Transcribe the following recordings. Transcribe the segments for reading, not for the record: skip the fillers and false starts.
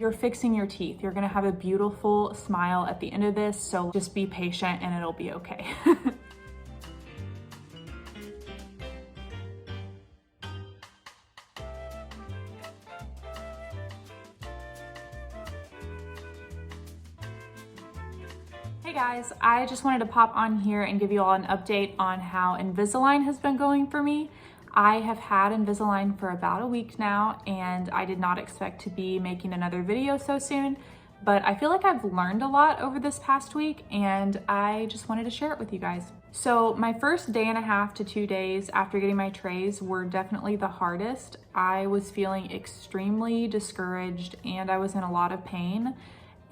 You're fixing your teeth. You're gonna have a beautiful smile at the end of this, so just be patient and it'll be okay. Hey guys, I just wanted to pop on here and give you all an update on how Invisalign has been going for me. I have had Invisalign for about a week now, and I did not expect to be making another video so soon, but I feel like I've learned a lot over this past week, and I just wanted to share it with you guys. So my first day and a half to 2 days after getting my trays were definitely the hardest. I was feeling extremely discouraged and I was in a lot of pain,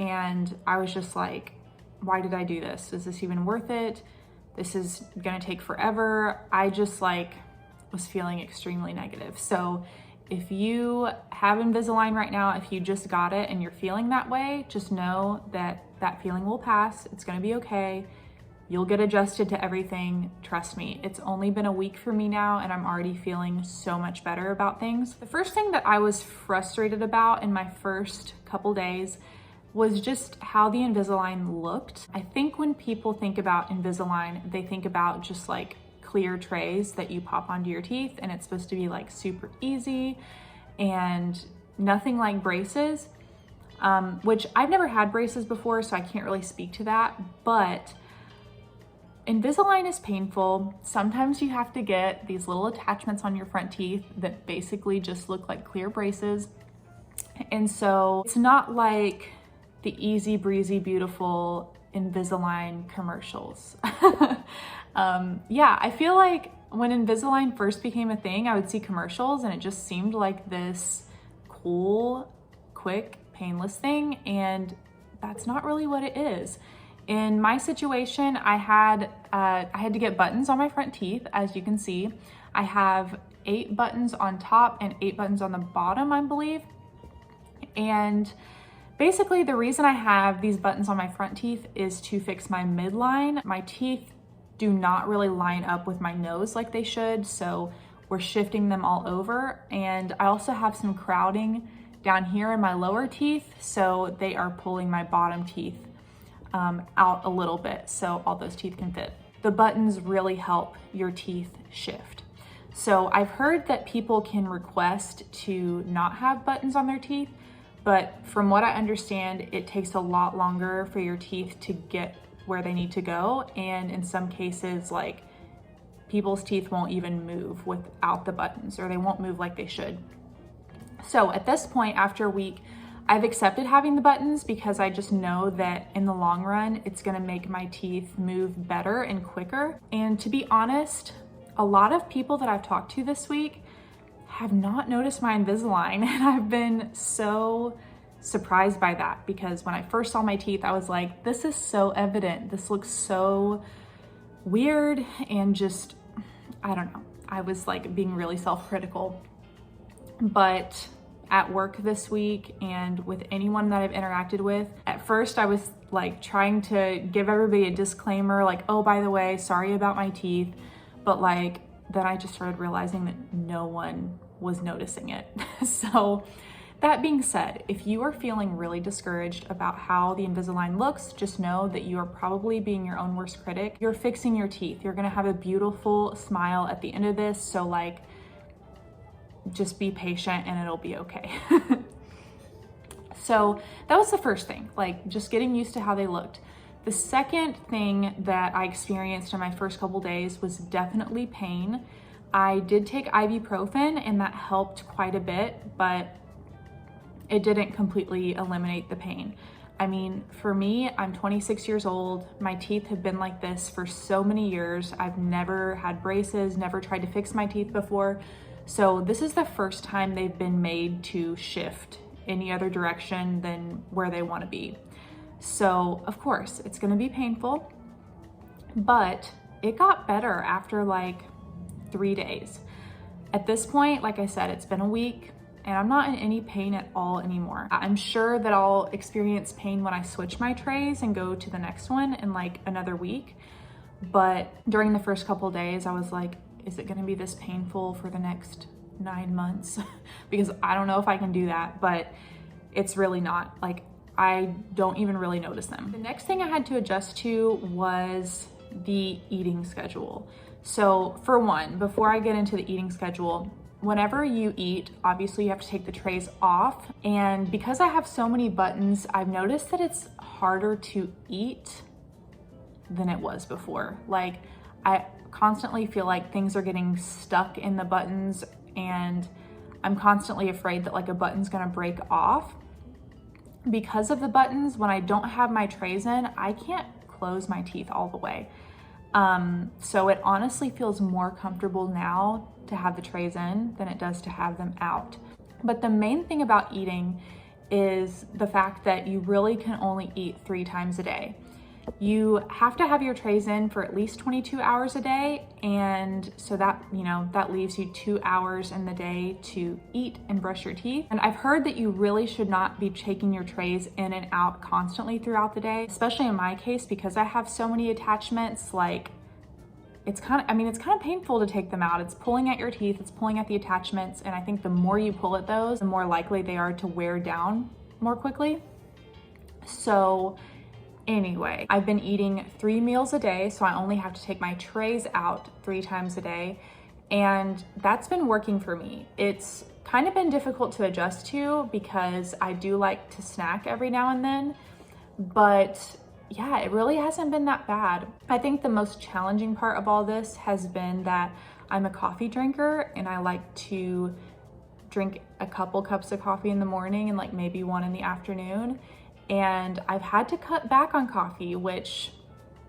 and I was just like, why did I do this? Is this even worth it? This is gonna take forever. I just was feeling extremely negative. So if you have Invisalign right now, if you just got it and you're feeling that way, just know that that feeling will pass. It's gonna be okay. You'll get adjusted to everything. Trust me, it's only been a week for me now and I'm already feeling so much better about things. The first thing that I was frustrated about in my first couple days was just how the Invisalign looked. I think when people think about Invisalign, they think about just like clear trays that you pop onto your teeth, and it's supposed to be like super easy and nothing like braces, which I've never had braces before, so I can't really speak to that, but Invisalign is painful. Sometimes you have to get these little attachments on your front teeth that basically just look like clear braces. And so it's not like the easy breezy, beautiful Invisalign commercials. Yeah, I feel like when Invisalign first became a thing, I would see commercials and it just seemed like this cool, quick, painless thing. And that's not really what it is. In my situation, I had to get buttons on my front teeth. As you can see, I have 8 buttons on top and 8 buttons on the bottom, I believe. And basically, the reason I have these buttons on my front teeth is to fix my midline. My teeth do not really line up with my nose like they should, so we're shifting them all over. And I also have some crowding down here in my lower teeth, so they are pulling my bottom teeth out a little bit so all those teeth can fit. The buttons really help your teeth shift. So I've heard that people can request to not have buttons on their teeth, but from what I understand, it takes a lot longer for your teeth to get where they need to go. And in some cases, like people's teeth won't even move without the buttons, or they won't move like they should. So at this point, after a week, I've accepted having the buttons because I just know that in the long run, it's gonna make my teeth move better and quicker. And to be honest, a lot of people that I've talked to this week have not noticed my Invisalign, and I've been so surprised by that because when I first saw my teeth, I was like, this is so evident. This looks so weird, and just, I don't know. I was like being really self-critical. But at work this week and with anyone that I've interacted with, at first I was like trying to give everybody a disclaimer, like, oh, by the way, sorry about my teeth. But like, then I just started realizing that no one was noticing it. So that being said, if you are feeling really discouraged about how the Invisalign looks, just know that you are probably being your own worst critic. You're fixing your teeth. You're gonna have a beautiful smile at the end of this. So like, just be patient and it'll be okay. So that was the first thing, like just getting used to how they looked. The second thing that I experienced in my first couple days was definitely pain. I did take ibuprofen and that helped quite a bit, but it didn't completely eliminate the pain. I mean, for me, I'm 26 years old. My teeth have been like this for so many years. I've never had braces, never tried to fix my teeth before. So this is the first time they've been made to shift any other direction than where they want to be. So of course it's going to be painful, but it got better after like 3 days. At this point, like I said, it's been a week and I'm not in any pain at all anymore. I'm sure that I'll experience pain when I switch my trays and go to the next one in like another week. But during the first couple days, I was like, is it gonna be this painful for the next 9 months? Because I don't know if I can do that, but it's really not. Like, I don't even really notice them. The next thing I had to adjust to was the eating schedule. So for one, before I get into the eating schedule, whenever you eat, obviously you have to take the trays off. And because I have so many buttons, I've noticed that it's harder to eat than it was before. Like, I constantly feel like things are getting stuck in the buttons, and I'm constantly afraid that like a button's gonna break off. Because of the buttons, when I don't have my trays in, I can't close my teeth all the way. So it honestly feels more comfortable now to have the trays in than it does to have them out. But the main thing about eating is the fact that you really can only eat 3 times a day. You have to have your trays in for at least 22 hours a day. And so that, you know, that leaves you 2 hours in the day to eat and brush your teeth. And I've heard that you really should not be taking your trays in and out constantly throughout the day, especially in my case, because I have so many attachments. Like, it's kind of painful to take them out. It's pulling at your teeth, it's pulling at the attachments. And I think the more you pull at those, the more likely they are to wear down more quickly. So anyway, I've been eating 3 meals a day, so I only have to take my trays out 3 times a day, and that's been working for me. It's kind of been difficult to adjust to because I do like to snack every now and then, but yeah, it really hasn't been that bad. I think the most challenging part of all this has been that I'm a coffee drinker, and I like to drink a couple cups of coffee in the morning and like maybe 1 in the afternoon. And I've had to cut back on coffee, which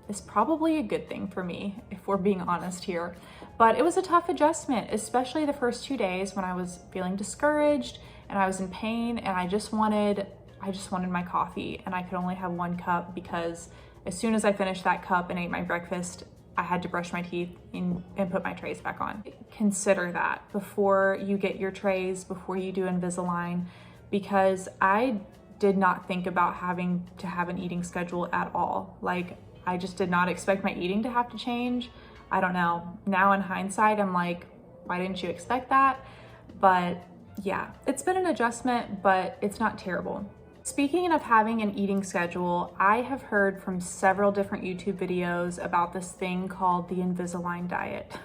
is probably a good thing for me, if we're being honest here. But it was a tough adjustment, especially the first 2 days when I was feeling discouraged and I was in pain, and I just wanted my coffee, and I could only have 1 cup because as soon as I finished that cup and ate my breakfast, I had to brush my teeth and put my trays back on. Consider that before you get your trays, before you do Invisalign, because I did not think about having to have an eating schedule at all. Like, I just did not expect my eating to have to change. I don't know. Now in hindsight, I'm like, why didn't you expect that? But yeah, it's been an adjustment, but it's not terrible. Speaking of having an eating schedule, I have heard from several different YouTube videos about this thing called the Invisalign diet.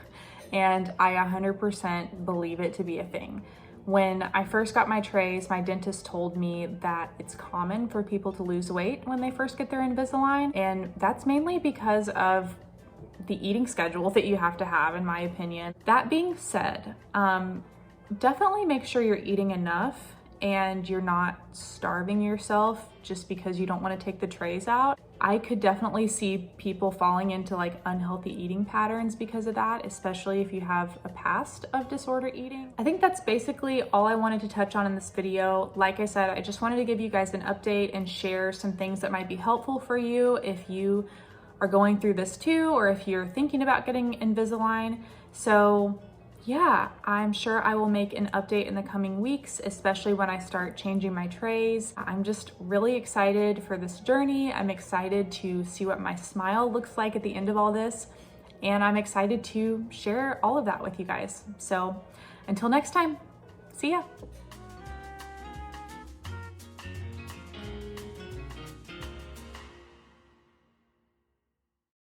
And I 100% believe it to be a thing. When I first got my trays, my dentist told me that it's common for people to lose weight when they first get their Invisalign. And that's mainly because of the eating schedule that you have to have, in my opinion. That being said, definitely make sure you're eating enough and you're not starving yourself just because you don't want to take the trays out. I could definitely see people falling into like unhealthy eating patterns because of that, especially if you have a past of disorder eating. I think that's basically all I wanted to touch on in this video. Like I said, I just wanted to give you guys an update and share some things that might be helpful for you if you are going through this too, or if you're thinking about getting Invisalign. So yeah, I'm sure I will make an update in the coming weeks, especially when I start changing my trays. I'm just really excited for this journey. I'm excited to see what my smile looks like at the end of all this. And I'm excited to share all of that with you guys. So until next time, see ya.